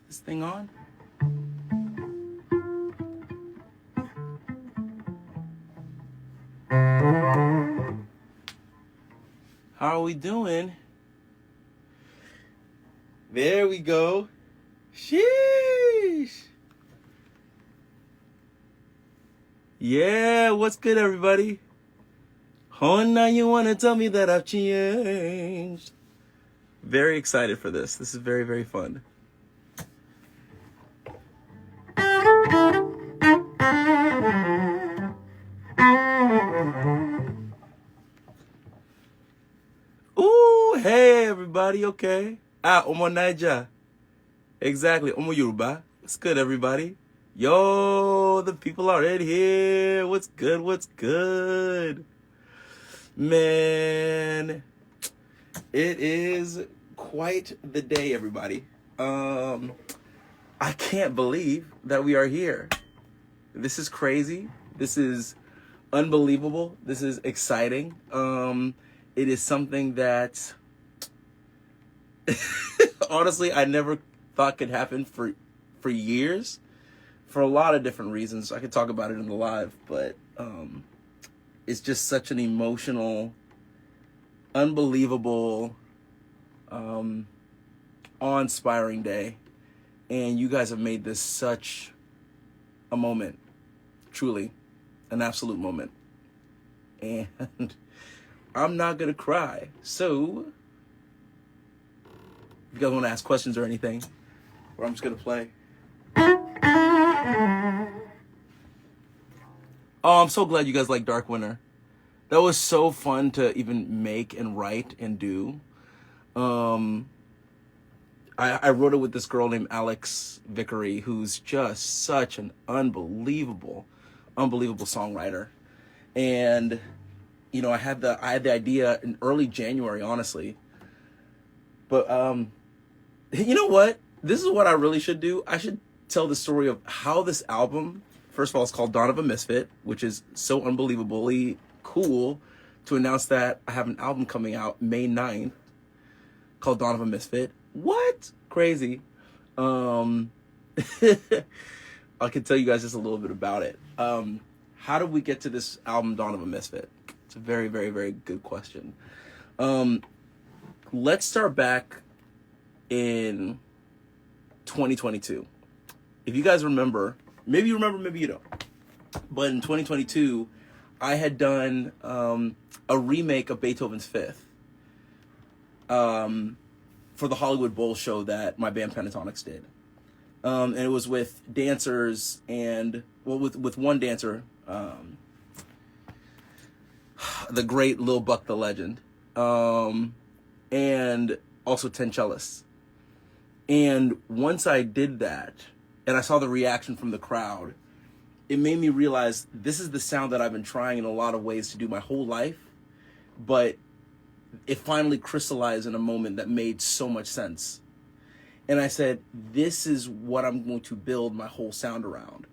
This thing on? How are we doing? There we go. Sheesh. Yeah, what's good, everybody? Oh, now you want to tell me that I've changed. Very excited for this. This is very, very fun. Ooh, hey, everybody. Okay. Omo Naija. Exactly. Omo Yoruba. What's good, everybody? Yo, the people are already here. What's good? What's good? Man, it is quite the day, everybody. I can't believe that we are here. This is crazy. This is unbelievable. This is exciting. It is something that honestly I never thought could happen for years, for a lot of different reasons. I could talk about it in the live, but it's just such an emotional, unbelievable, awe-inspiring day. And you guys have made this such a moment, truly, an absolute moment. And I'm not gonna cry. So, if you guys want to ask questions or anything, or I'm just gonna play. Oh, I'm so glad you guys like Dark Winter. That was so fun to even make and write and do. I wrote it with this girl named Alex Vickery, who's just such an unbelievable songwriter. And you know, I had the idea in early January, honestly. But you know what? This is what I really should do. I should tell the story of how this album, first of all, it's called Dawn of a Misfit, which is so unbelievably cool to announce that I have an album coming out May 9th called Dawn of a Misfit. What? Crazy. I can tell you guys just a little bit about it. How did we get to this album, Dawn of a Misfit? It's a very, very, very good question. Let's start back in 2022. If you guys remember, maybe you remember, maybe you don't. But in 2022, I had done a remake of Beethoven's Fifth for the Hollywood Bowl show that my band Pentatonics did. And it was with dancers and, well, with one dancer, the great Lil Buck the Legend, and also 10 cellists. And once I did that, and I saw the reaction from the crowd, it made me realize this is the sound that I've been trying in a lot of ways to do my whole life, but it finally crystallized in a moment that made so much sense. And I said, this is what I'm going to build my whole sound around.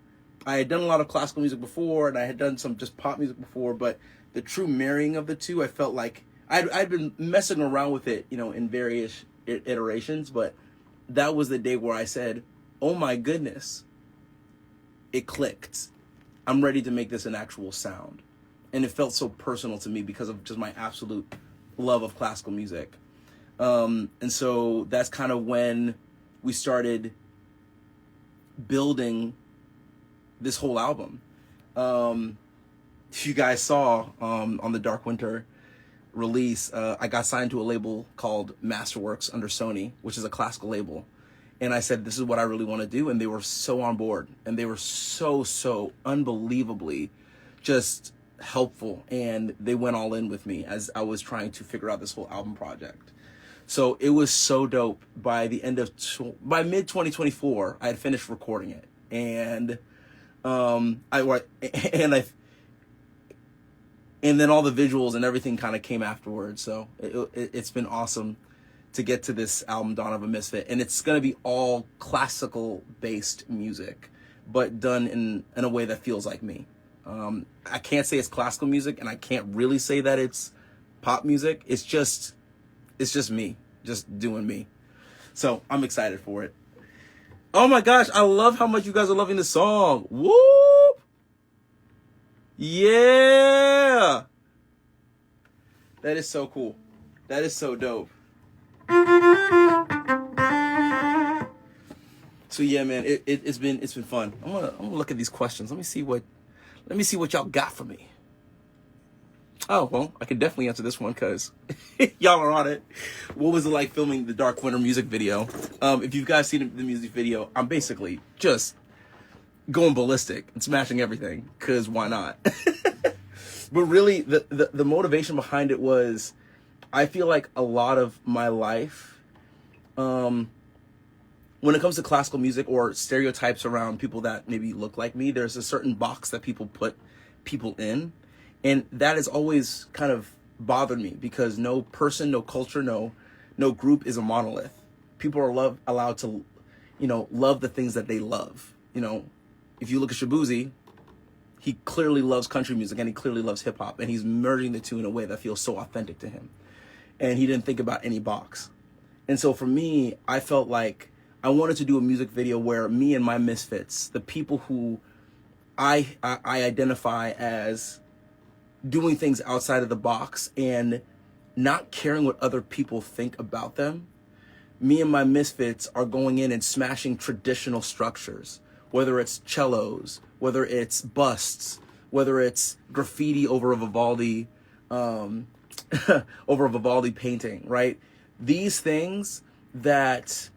I had done a lot of classical music before, and I had done some just pop music before, but the true marrying of the two, I felt like I'd been messing around with it, you know, in various iterations, but that was the day where I said, oh my goodness, it clicked. I'm ready to make this an actual sound. And it felt so personal to me because of just my absolute love of classical music. And so that's kind of when we started building this whole album. If you guys saw on the Dark Winter release, I got signed to a label called Masterworks under Sony, which is a classical label. And I said, this is what I really want to do. And they were so on board. And they were so unbelievably just helpful. And they went all in with me as I was trying to figure out this whole album project. So it was so dope. By the end of, by mid 2024, I had finished recording it. And and then all the visuals and everything kind of came afterwards. So it's been awesome to get to this album, Dawn of a Misfit. And it's going to be all classical-based music, but done in a way that feels like me. I can't say it's classical music, and I can't really say that it's pop music. It's just me, just doing me. So I'm excited for it. Oh my gosh, I love how much you guys are loving the song. Whoop! Yeah! That is so cool. That is so dope. So yeah, man, it's been fun. I'm gonna look at these questions. Let me see what y'all got for me. Oh, well, I can definitely answer this one because y'all are on it. What was it like filming the Dark Winter music video? If you guys seen the music video, I'm basically just going ballistic and smashing everything because why not? But really, the motivation behind it was, I feel like a lot of my life, when it comes to classical music or stereotypes around people that maybe look like me, there's a certain box that people put people in. And that has always kind of bothered me because no person, no culture, no group is a monolith. People are allowed to, love the things that they love. If you look at Shabuzi, he clearly loves country music and he clearly loves hip hop, and he's merging the two in a way that feels so authentic to him. And he didn't think about any box. And so for me, I felt like I wanted to do a music video where me and my misfits, the people who I identify as doing things outside of the box and not caring what other people think about them, me and my misfits are going in and smashing traditional structures, whether it's cellos, whether it's busts, whether it's graffiti over a Vivaldi painting, right? These things that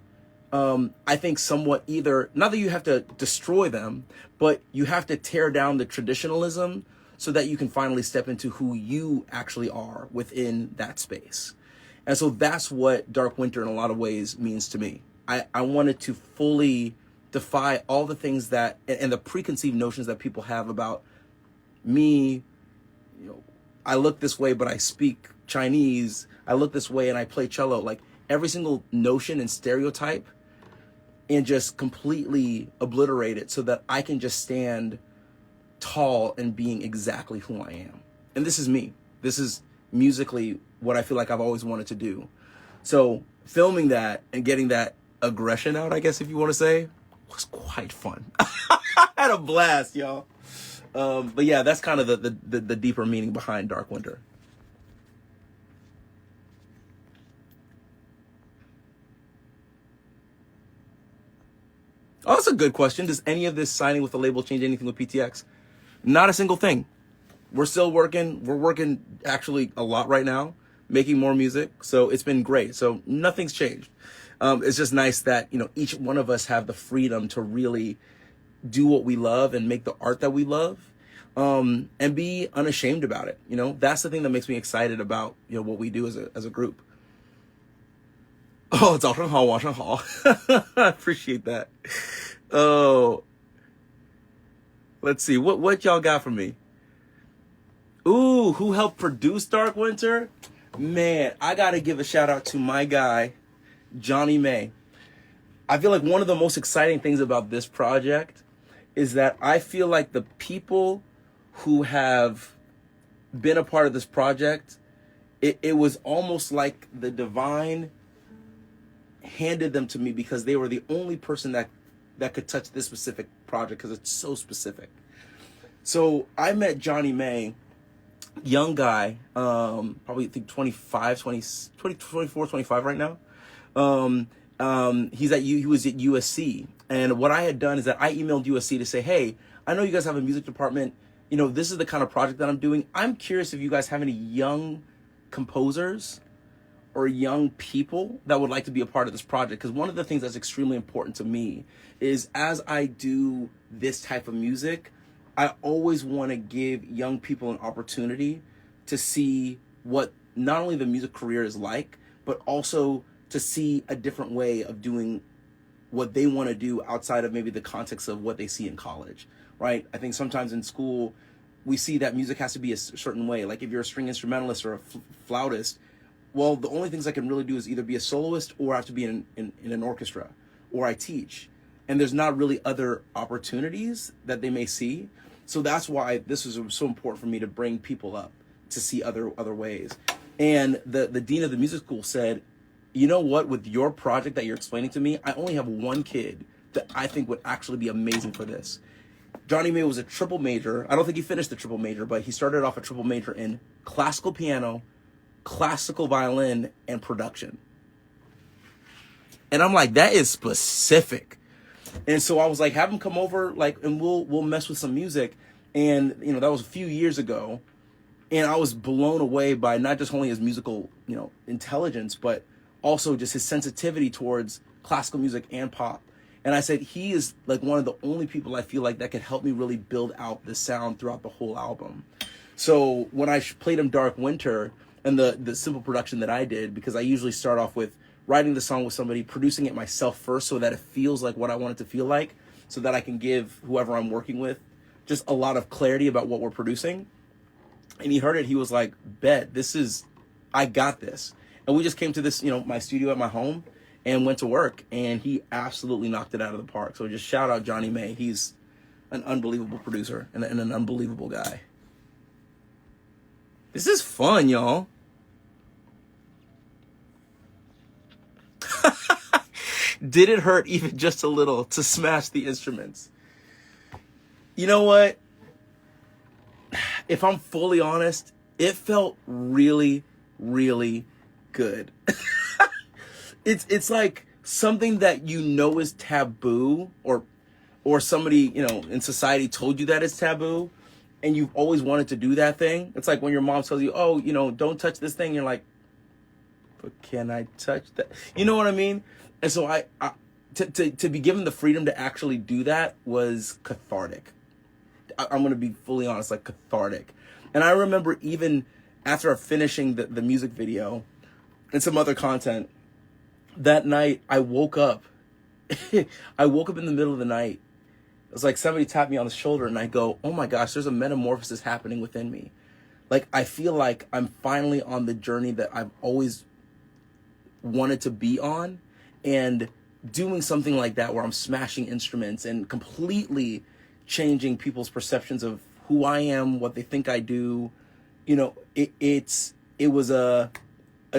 I think somewhat either, not that you have to destroy them, but you have to tear down the traditionalism so that you can finally step into who you actually are within that space. And so that's what Dark Winter in a lot of ways means to me. I wanted to fully defy all the things that, and the preconceived notions that people have about me. I look this way, but I speak Chinese. I look this way and I play cello. Like every single notion and stereotype, and just completely obliterate it so that I can just stand tall and being exactly who I am. And this is me. This is musically what I feel like I've always wanted to do. So filming that and getting that aggression out, I guess if you want to say, was quite fun. I had a blast, y'all. But yeah, that's kind of the deeper meaning behind Dark Winter. Oh, that's a good question. Does any of this signing with the label change anything with PTX? Not a single thing. We're still working. We're working actually a lot right now, making more music. So it's been great. So nothing's changed. It's just nice that, each one of us have the freedom to really do what we love and make the art that we love, and be unashamed about it. That's the thing that makes me excited about, what we do as a group. Oh, 早上好，晚上好. I appreciate that. Oh, let's see. What y'all got for me? Ooh, who helped produce Dark Winter? Man, I got to give a shout out to my guy, Johnny May. I feel like one of the most exciting things about this project is that I feel like the people who have been a part of this project, it was almost like the divine handed them to me because they were the only person that could touch this specific project because it's so specific. So I met Johnny May, young guy, probably I think 24, 25 right now. He was at USC. And what I had done is that I emailed USC to say, hey, I know you guys have a music department. This is the kind of project that I'm doing. I'm curious if you guys have any young composers or young people that would like to be a part of this project. Because one of the things that's extremely important to me is as I do this type of music, I always want to give young people an opportunity to see what not only the music career is like, but also to see a different way of doing what they want to do outside of maybe the context of what they see in college, right? I think sometimes in school, we see that music has to be a certain way. Like if you're a string instrumentalist or a flautist, well, the only things I can really do is either be a soloist or I have to be in an orchestra, or I teach. And there's not really other opportunities that they may see. So that's why this was so important for me to bring people up to see other ways. And the dean of the music school said, you know what, with your project that you're explaining to me, I only have one kid that I think would actually be amazing for this. Johnny May was a triple major. I don't think he finished the triple major, but he started off a triple major in classical piano, classical violin, and production. And I'm like, that is specific. And so I was like, have him come over, like, and we'll mess with some music. And, you know, that was a few years ago. And I was blown away by not just only his musical, you know, intelligence, but also just his sensitivity towards classical music and pop. And I said, he is like one of the only people I feel like that could help me really build out the sound throughout the whole album. So when I played him Dark Winter and the simple production that I did, because I usually start off with writing the song with somebody, producing it myself first so that it feels like what I want it to feel like, so that I can give whoever I'm working with just a lot of clarity about what we're producing. And he heard it, he was like, bet, I got this. And we just came to this, you know, my studio at my home and went to work, and he absolutely knocked it out of the park. So just shout out Johnny May. He's an unbelievable producer and an unbelievable guy. This is fun, y'all. Did it hurt even just a little to smash the instruments? You know what? If I'm fully honest, it felt really, really good. It's like something that you know is taboo, or somebody, you know, in society told you that it's taboo, and you've always wanted to do that thing. It's like when your mom tells you, oh, you know, don't touch this thing. You're like, but can I touch that? You know what I mean? And so to be given the freedom to actually do that was cathartic. I'm going to be fully honest, like cathartic. And I remember even after finishing the music video and some other content, that night I woke up. I woke up in the middle of the night. It was like somebody tapped me on the shoulder and I go, oh my gosh, there's a metamorphosis happening within me. Like, I feel like I'm finally on the journey that I've always wanted to be on, and doing something like that where I'm smashing instruments and completely changing people's perceptions of who I am, what they think I do. You know, it was a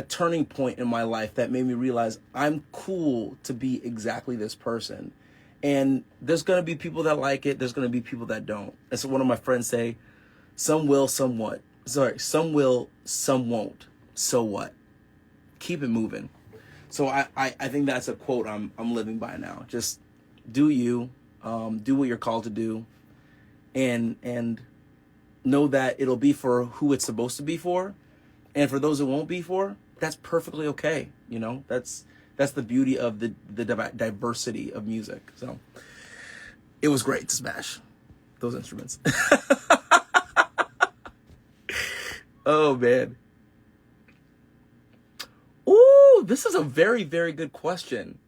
turning point in my life that made me realize I'm cool to be exactly this person. And there's going to be people that like it. There's going to be people that don't. That's what one of my friends say. Some will, some won't. Some will, some won't. So what? Keep it moving. So I think that's a quote I'm living by now. Just do you, do what you're called to do, and know that it'll be for who it's supposed to be for, and for those it won't be for, that's perfectly okay. You know, that's the beauty of the diversity of music. So it was great to smash those instruments. Oh man. Ooh, this is a very, very good question.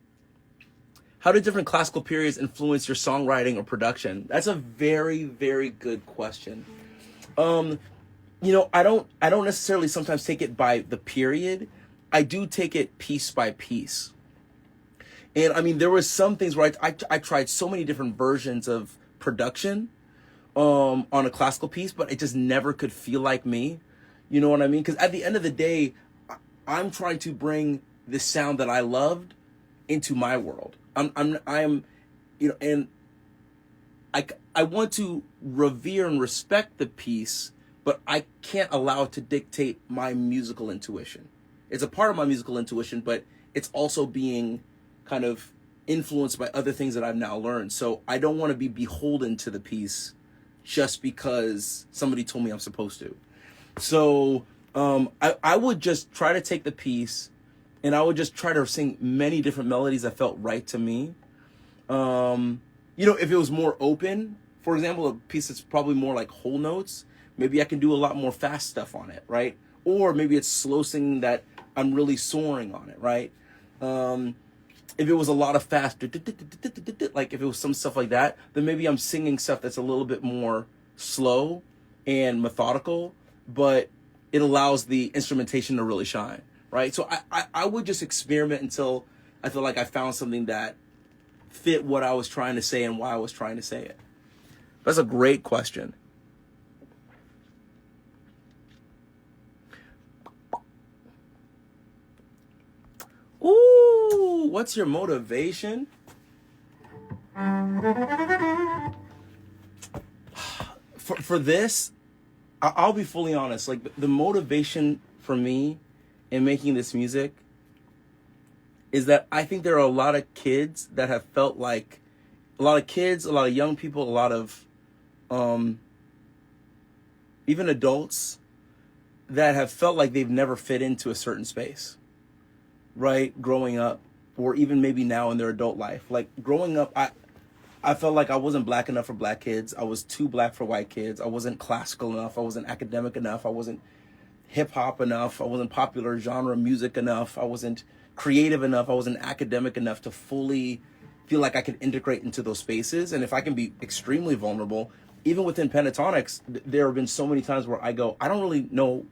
How did different classical periods influence your songwriting or production? That's a very, very good question. You know, I don't necessarily sometimes take it by the period. I do take it piece by piece. And I mean, there were some things where I tried so many different versions of production on a classical piece, but it just never could feel like me. You know what I mean? Because at the end of the day, I'm trying to bring the sound that I loved into my world. I'm, you know, and I want to revere and respect the piece, but I can't allow it to dictate my musical intuition. It's a part of my musical intuition, but it's also being kind of influenced by other things that I've now learned. So I don't want to be beholden to the piece just because somebody told me I'm supposed to. So I would just try to take the piece and I would just try to sing many different melodies that felt right to me. You know, if it was more open, for example, a piece that's probably more like whole notes, maybe I can do a lot more fast stuff on it, right? Or maybe it's slow singing that I'm really soaring on it, right? If it was a lot of fast, like if it was some stuff like that, then maybe I'm singing stuff that's a little bit more slow and methodical, but it allows the instrumentation to really shine, right? So I would just experiment until I feel like I found something that fit what I was trying to say and why I was trying to say it. That's a great question. Ooh, what's your motivation? For this, I'll be fully honest. Like the motivation for me in making this music is that I think there are a lot of kids that have felt like, a lot of kids, a lot of young people, a lot of even adults that have felt like they've never fit into a certain space, right? Growing up, or even maybe now in their adult life. Like growing up, I felt like I wasn't black enough for black kids. I was too black for white kids. I wasn't classical enough. I wasn't academic enough. I wasn't hip hop enough. I wasn't popular genre music enough. I wasn't creative enough. I wasn't academic enough to fully feel like I could integrate into those spaces. And if I can be extremely vulnerable, even within pentatonics, there have been so many times where I go, I don't really know,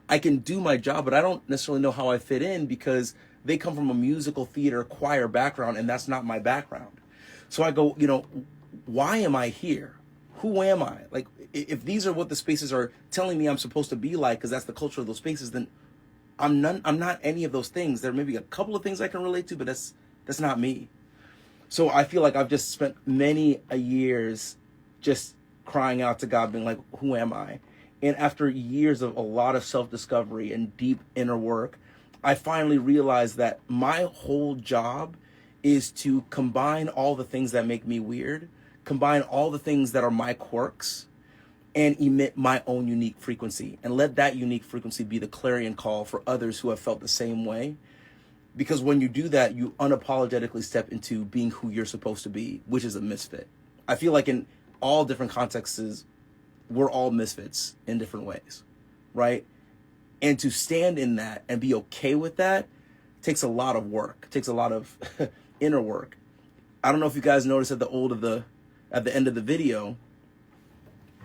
I can do my job, but I don't necessarily know how I fit in because they come from a musical theater choir background and that's not my background. So I go, you know, why am I here? Who am I? Like, if these are what the spaces are telling me I'm supposed to be like, because that's the culture of those spaces, then I'm not any of those things. There may be a couple of things I can relate to, but that's not me. So I feel like I've just spent many a years just crying out to God, being like, who am I? And after years of a lot of self-discovery and deep inner work, I finally realized that my whole job is to combine all the things that make me weird, combine all the things that are my quirks, and emit my own unique frequency. And let that unique frequency be the clarion call for others who have felt the same way. Because when you do that, you unapologetically step into being who you're supposed to be, which is a misfit. I feel like in all different contexts, we're all misfits in different ways, right? And to stand in that and be okay with that takes a lot of work, takes a lot of inner work. I don't know if you guys noticed at the end of the video,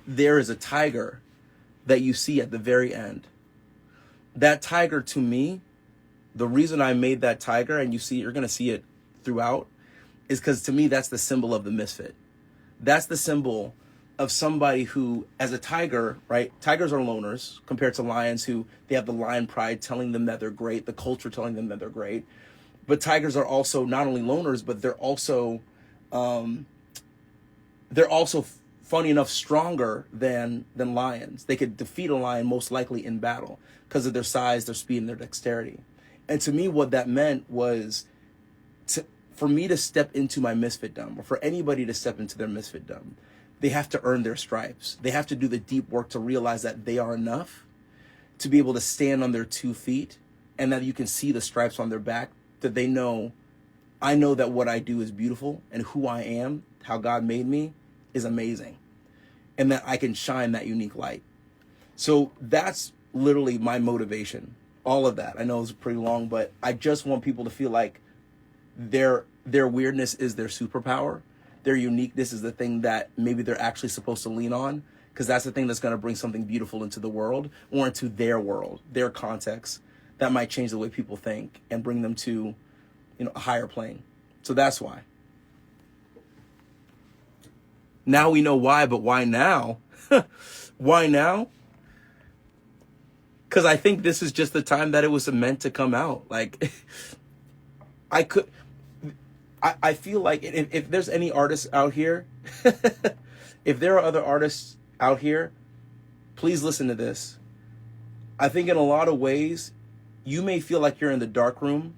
there is a tiger that you see at the very end. That tiger, to me, the reason I made that tiger, and you're going to see it throughout, is because to me, that's the symbol of the misfit. That's the symbol of somebody who, as a tiger, right? Tigers are loners compared to lions who, they have the lion pride telling them that they're great, the culture telling them that they're great. But tigers are also not only loners, but they're also funny enough stronger than lions. They could defeat a lion most likely in battle because of their size, their speed, and their dexterity. And to me, what that meant was for me to step into my misfitdom, or for anybody to step into their misfitdom, they have to earn their stripes. They have to do the deep work to realize that they are enough to be able to stand on their 2 feet, and that you can see the stripes on their back, that they know, I know that what I do is beautiful, and who I am, how God made me, is amazing, and that I can shine that unique light. So that's literally my motivation. All of that. I know it's pretty long, but I just want people to feel like their weirdness is their superpower. Their uniqueness is the thing that maybe they're actually supposed to lean on, because that's the thing that's going to bring something beautiful into the world, or into their world, their context, that might change the way people think and bring them to, a higher plane. So that's why. Now we know why, but why now? Why now? Because I think this is just the time that it was meant to come out. Like, I feel like if there's any artists out here, if there are other artists out here, please listen to this. I think in a lot of ways, you may feel like you're in the dark room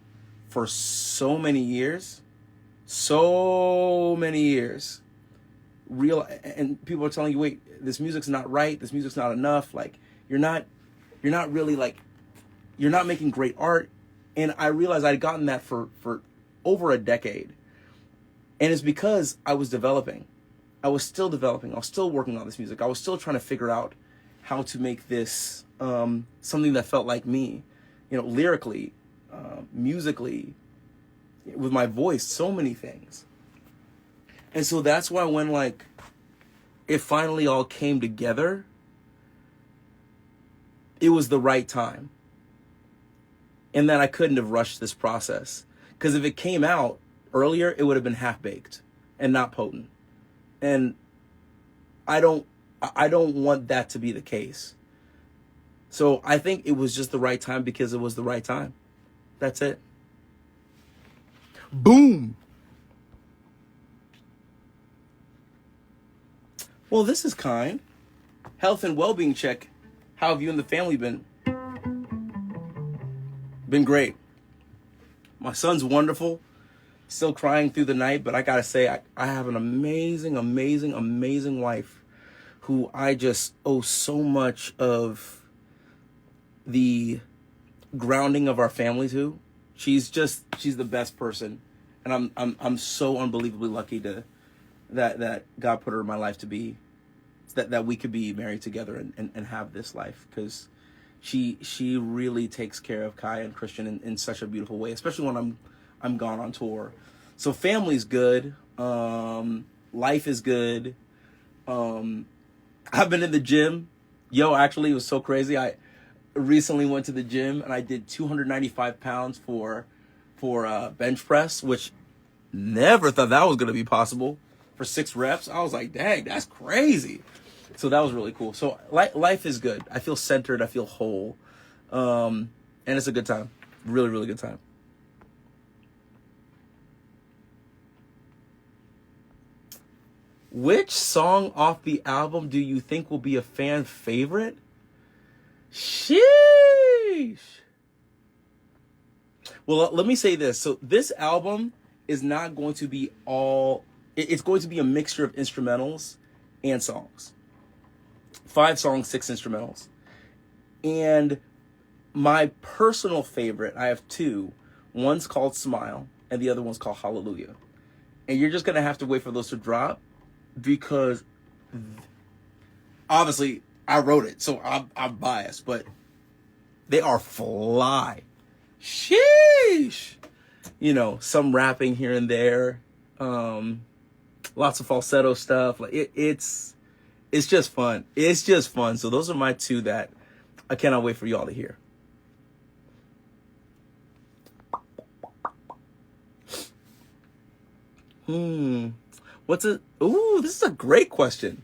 for so many years. And people are telling you, wait, this music's not right. This music's not enough. Like, you're not really, like, you're not making great art. And I realized I'd gotten that for over a decade. And it's because I was developing. I was still developing. I was still working on this music. I was still trying to figure out how to make this something that felt like me, lyrically, musically, with my voice, so many things. And so that's why when, like, it finally all came together, it was the right time. And that I couldn't have rushed this process. Because if it came out earlier, it would have been half-baked and not potent. And I don't want that to be the case. So I think it was just the right time because it was the right time. That's it. Boom. Well, this is kind. Health and well-being check. How have you and the family been? Been great. My son's wonderful. Still crying through the night, but I gotta say, I have an amazing, amazing, amazing wife who I just owe so much of the grounding of our family to. She's the best person, and I'm so unbelievably lucky to that God put her in my life to be that we could be married together and have this life, because she really takes care of Kai and Christian in such a beautiful way, especially when I'm gone on tour. So family's good. Life is good. I've been in the gym. Yo, actually, it was so crazy. I recently went to the gym and I did 295 pounds for bench press, which never thought that was going to be possible for 6 reps. I was like, dang, that's crazy. So that was really cool. So life is good. I feel centered. I feel whole. And it's a good time. Really, really good time. Which song off the album do you think will be a fan favorite? Sheesh. Well, let me say this. So this album is not going to be it's going to be a mixture of instrumentals and songs. 5 songs, 6 instrumentals. And my personal favorite, I have 2. One's called Smile and the other one's called Hallelujah. And you're just going to have to wait for those to drop, because obviously I wrote it, so I'm biased, but they are fly. Sheesh. You know, some rapping here and there, lots of falsetto stuff. Like it's just fun. It's just fun. So those are my 2 that I cannot wait for y'all to hear. This is a great question.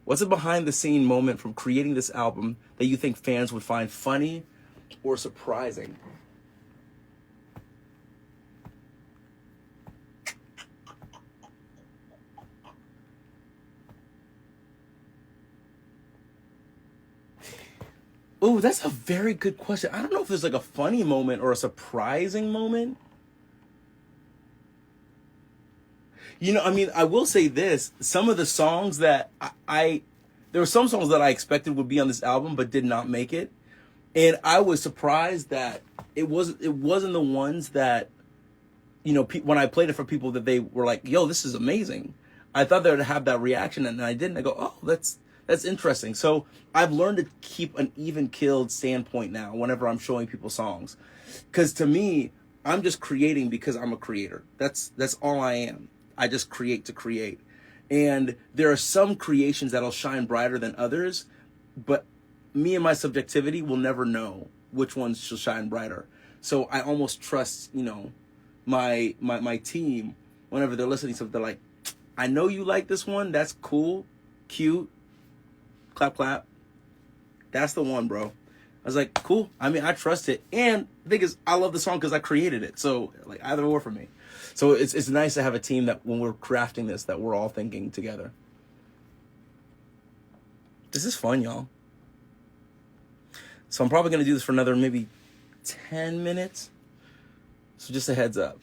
What's a behind the scene moment from creating this album that you think fans would find funny or surprising? Ooh, that's a very good question. I don't know if there's like a funny moment or a surprising moment. You know, I mean, I will say this. Some of the songs that there were some songs that I expected would be on this album, but did not make it. And I was surprised that it wasn't the ones that, you know, when I played it for people, that they were like, yo, this is amazing. I thought they would have that reaction, and I didn't. I go, oh, that's interesting. So I've learned to keep an even-keeled standpoint now whenever I'm showing people songs. Because to me, I'm just creating because I'm a creator. That's all I am. I just create to create. And there are some creations that'll shine brighter than others, but me and my subjectivity will never know which ones shall shine brighter. So I almost trust, you know, my team whenever they're listening to something. They're like, I know you like this one. That's cool, cute, clap, clap. That's the one, bro. I was like, cool. I mean, I trust it. And the thing is, I love the song because I created it. So like either or for me. So it's nice to have a team that when we're crafting this, that we're all thinking together. This is fun, y'all. So I'm probably going to do this for another maybe 10 minutes. So just a heads up.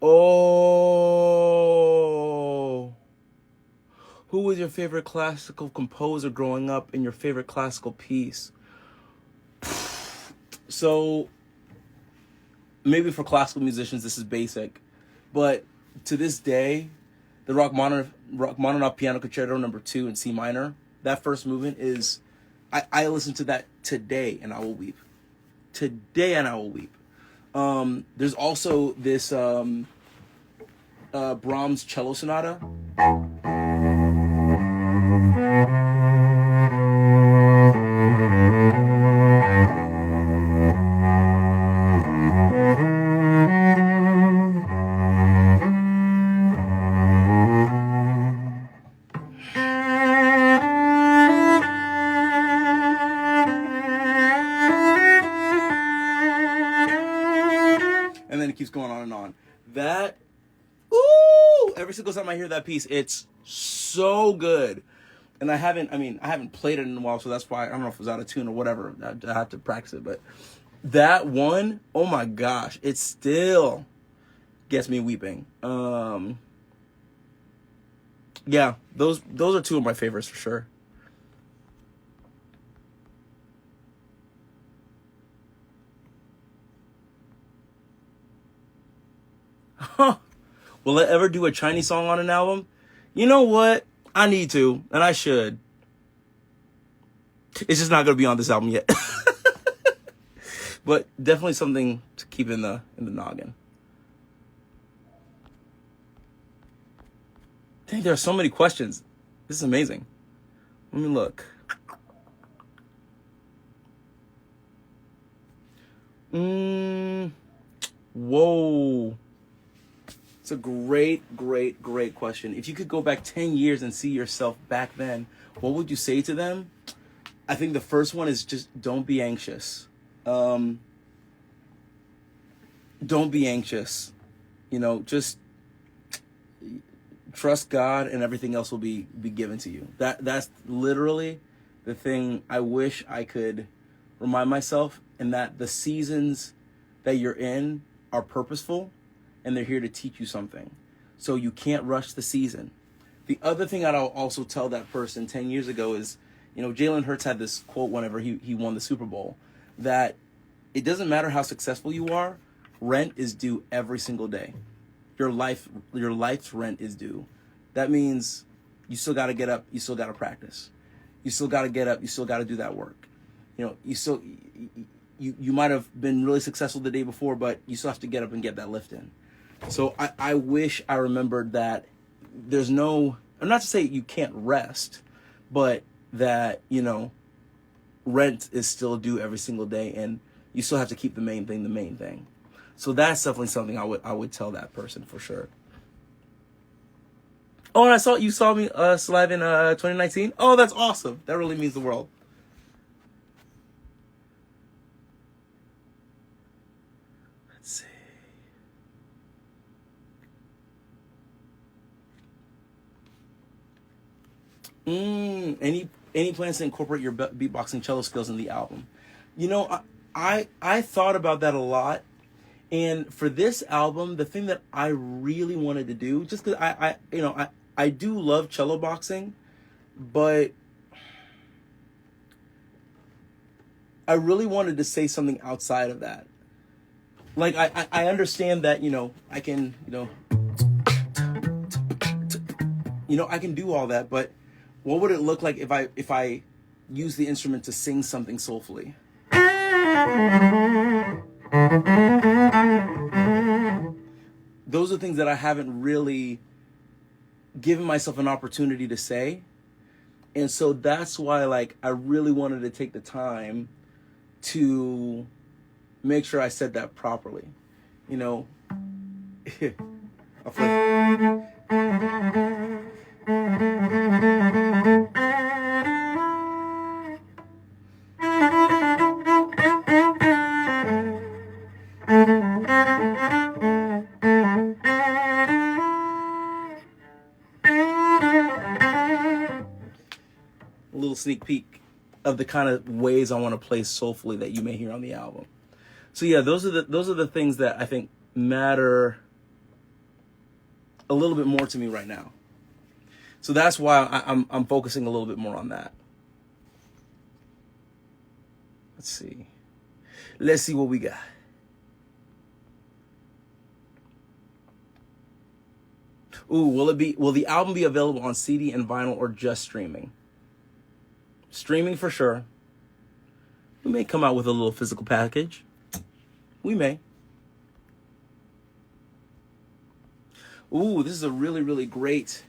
Oh, who was your favorite classical composer growing up and your favorite classical piece? So maybe for classical musicians, this is basic, but to this day, the Rachmaninoff Piano Concerto No. 2 in C minor, that first movement is, I listen to that today and I will weep. Today and I will weep. There's also this Brahms cello sonata. And then it keeps going on and on. That, ooh, Every single time I hear that piece, it's so good. And I haven't played it in a while, so that's why I don't know if it was out of tune or whatever. I have to practice it, but that one, oh my gosh, it still gets me weeping. Yeah, those are two of my favorites for sure. Huh. Will I ever do a Chinese song on an album? You know what? I need to, and I should. It's just not gonna be on this album yet. But definitely something to keep in the noggin. Dang, there are so many questions. This is amazing. Let me look. Whoa. It's a great question. If you could go back 10 years and see yourself back then, what would you say to them? I think the first one is just don't be anxious. Don't be anxious. Just trust God and everything else will be given to you. That's literally the thing I wish I could remind myself, and that the seasons that you're in are purposeful and they're here to teach you something. So you can't rush the season. The other thing I'd also tell that person 10 years ago is, Jalen Hurts had this quote whenever he won the Super Bowl, that it doesn't matter how successful you are, rent is due every single day. Your life's rent is due. That means you still got to get up, you still got to practice. You still got to get up, you still got to do that work. You might have been really successful the day before, but you still have to get up and get that lift in. So I wish I remembered that I'm not to say you can't rest, but that, rent is still due every single day and you still have to keep the main thing. So that's definitely something I would tell that person for sure. Oh, and you saw me live in 2019. Oh, that's awesome. That really means the world. Let's see. Any plans to incorporate your beatboxing cello skills in the album? I thought about that a lot. And for this album, the thing that I really wanted to do, just because I do love cello boxing, but I really wanted to say something outside of that. Like I understand that, I can, I can do all that, but what would it look like if I use the instrument to sing something soulfully? Those are things that I haven't really given myself an opportunity to say. And so that's why, I really wanted to take the time to make sure I said that properly. I'll flip. A little sneak peek of the kind of ways I want to play soulfully that you may hear on the album. So yeah, those are the things that I think matter a little bit more to me right now. So that's why I'm focusing a little bit more on that. Let's see what we got. Ooh, will the album be available on CD and vinyl or just streaming? Streaming for sure. We may come out with a little physical package. We may. Ooh, this is a really, really great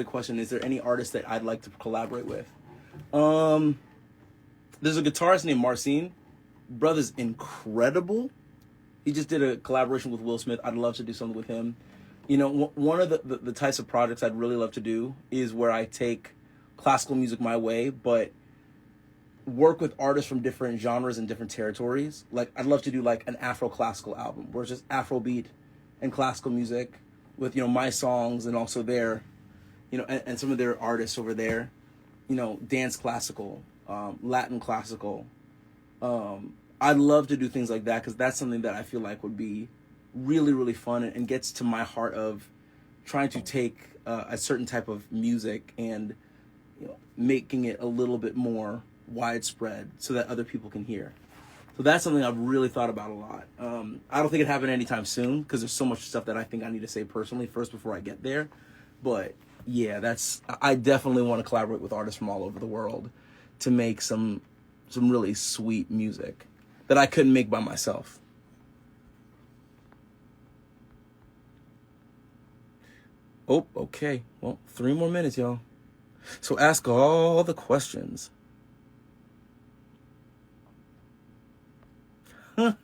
question. Is there any artist that I'd like to collaborate with? There's a guitarist named Marcin. Brother's incredible. He just did a collaboration with Will Smith. I'd love to do something with him. One of the types of projects I'd really love to do is where I take classical music my way, but work with artists from different genres and different territories. I'd love to do an Afro classical album where it's just Afrobeat and classical music, with, you know, my songs and also their, you know, and some of their artists over there, you know, dance classical, Latin classical. I'd love to do things like that because that's something that I feel like would be really, really fun and gets to my heart of trying to take a certain type of music and, you know, making it a little bit more widespread so that other people can hear. So that's something I've really thought about a lot. I don't think it happened anytime soon because there's so much stuff that I think I need to say personally first before I get there. But yeah, I definitely want to collaborate with artists from all over the world to make some really sweet music that I couldn't make by myself. Oh, okay. Well, 3 more minutes, y'all. So ask all the questions. Are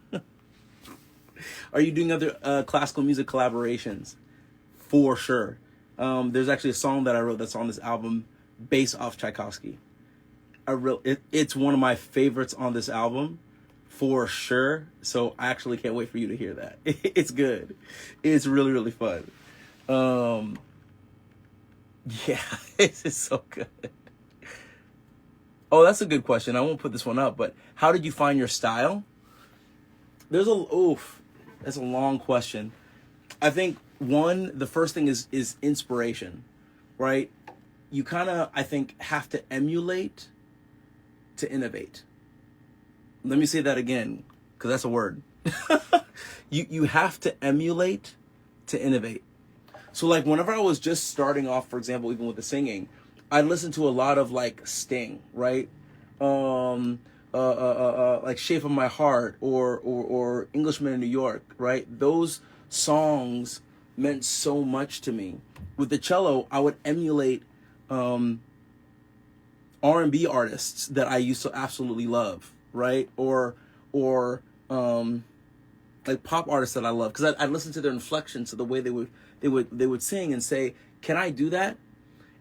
you doing other classical music collaborations? For sure. There's actually a song that I wrote that's on this album based off Tchaikovsky. It's one of my favorites on this album, for sure. So I actually can't wait for you to hear that. It's good. It's really, really fun. Yeah, it's so good. Oh, that's a good question. I won't put this one up, but how did you find your style? That's a long question. I think the first thing is inspiration, right? You kind of, I think, have to emulate to innovate. Let me say that again, because that's a word. You have to emulate to innovate. So like whenever I was just starting off, for example, even with the singing, I listened to a lot of like Sting, right? Like Shape of My Heart or Englishman in New York, right? Those songs meant so much to me. With the cello, I would emulate R&B artists that I used to absolutely love, right? Or like pop artists that I love, because I listened to their inflections, to the way they would sing and say, "Can I do that?"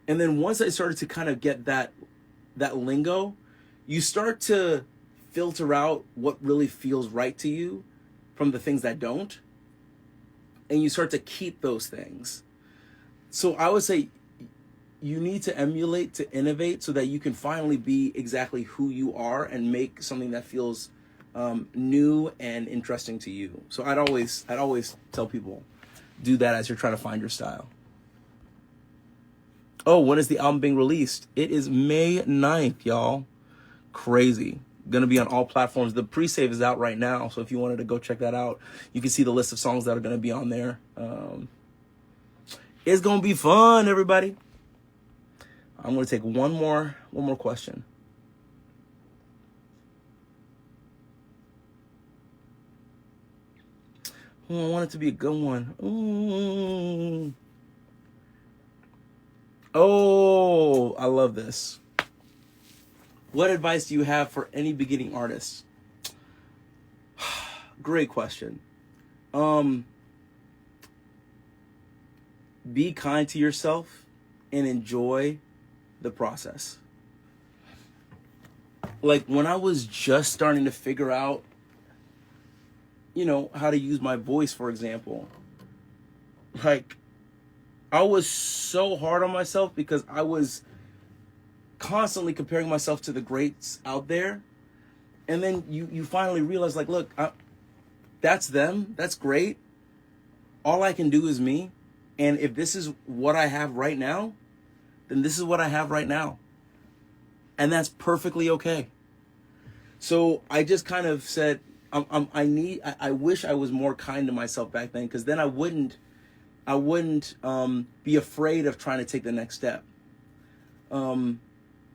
And then once I started to kind of get that lingo, you start to filter out what really feels right to you from the things that don't, and you start to keep those things. So I would say you need to emulate to innovate so that you can finally be exactly who you are and make something that feels new and interesting to you. So I'd always tell people, do that as you're trying to find your style. Oh, when is the album being released? It is May 9th, y'all. Crazy. Gonna be on all platforms. The pre-save is out right now, so if you wanted to go check that out, you can see the list of songs that are gonna be on there. It's gonna be fun, everybody. I'm gonna take one more question. Oh, I want it to be a good one. Ooh. Oh, I love this. What advice do you have for any beginning artists? Great question. Be kind to yourself and enjoy the process. Like when I was just starting to figure out, you know, how to use my voice, for example, like I was so hard on myself because I was constantly comparing myself to the greats out there. And then you finally realize, like, look, that's them. That's great. All I can do is me. And if this is what I have right now, then this is what I have right now. And that's perfectly okay. So I just kind of said, I wish I was more kind to myself back then, because then I wouldn't be afraid of trying to take the next step.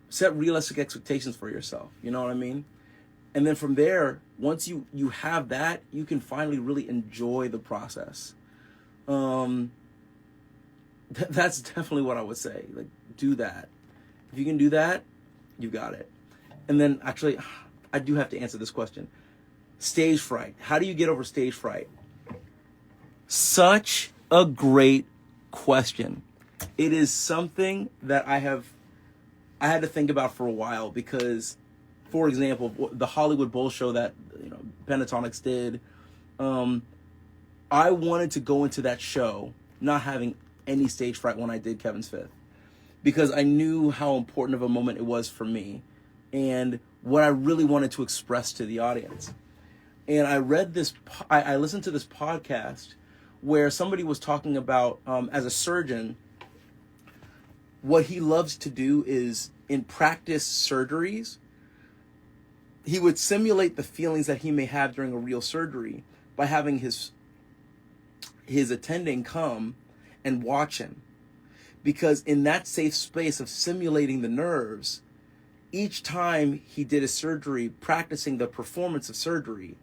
Set realistic expectations for yourself. You know what I mean? And then from there, once you have that, you can finally really enjoy the process. That's definitely what I would say. Like, do that. If you can do that, you got it. And then actually, I do have to answer this question. Stage fright. How do you get over stage fright? Such a great question. It is something that I had to think about for a while, because, for example, the Hollywood Bowl show that, you know, Pentatonics did, I wanted to go into that show not having any stage fright when I did Kevin's Fifth, because I knew how important of a moment it was for me and what I really wanted to express to the audience. And I listened to this podcast where somebody was talking about, as a surgeon, what he loves to do is in practice surgeries, he would simulate the feelings that he may have during a real surgery by having his attending come and watch him. Because in that safe space of simulating the nerves, each time he did a surgery, practicing the performance of surgery,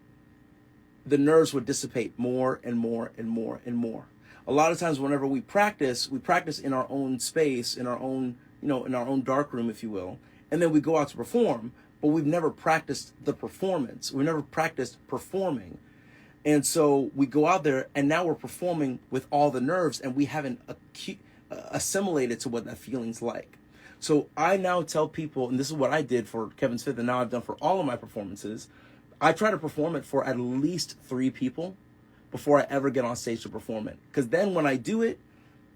the nerves would dissipate more and more and more and more. A lot of times whenever we practice in our own space, in our own, in our own dark room, if you will, and then we go out to perform, but we've never practiced the performance. We've never practiced performing. And so we go out there and now we're performing with all the nerves and we haven't assimilated to what that feeling's like. So I now tell people, and this is what I did for Kevin's Fifth and now I've done for all of my performances, I try to perform it for at least 3 people before I ever get on stage to perform it. Because then when I do it,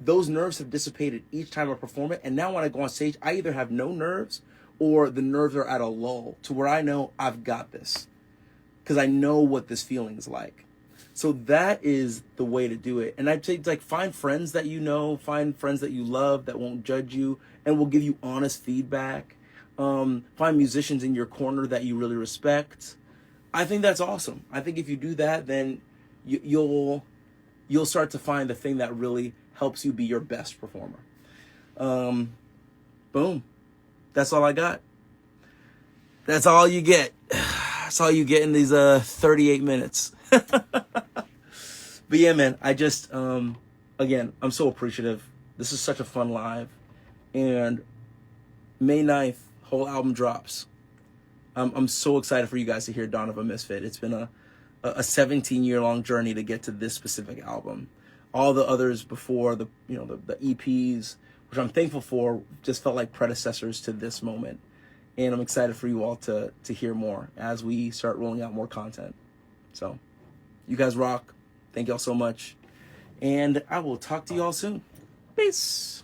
those nerves have dissipated each time I perform it. And now when I go on stage, I either have no nerves or the nerves are at a lull to where I know I've got this. Because I know what this feeling is like. So that is the way to do it. And I'd say, like, find friends that you know, find friends that you love that won't judge you and will give you honest feedback. Find musicians in your corner that you really respect. I think that's awesome. I think if you do that, then you'll start to find the thing that really helps you be your best performer. Boom. That's all I got. That's all you get. That's all you get in these 38 minutes. But yeah, man, I just, again, I'm so appreciative. This is such a fun live. And May 9th, whole album drops. I'm so excited for you guys to hear Dawn of a Misfit. It's been a 17-year-long journey to get to this specific album. All the others before, the EPs, which I'm thankful for, just felt like predecessors to this moment. And I'm excited for you all to hear more as we start rolling out more content. So, you guys rock. Thank y'all so much. And I will talk to y'all soon. Peace.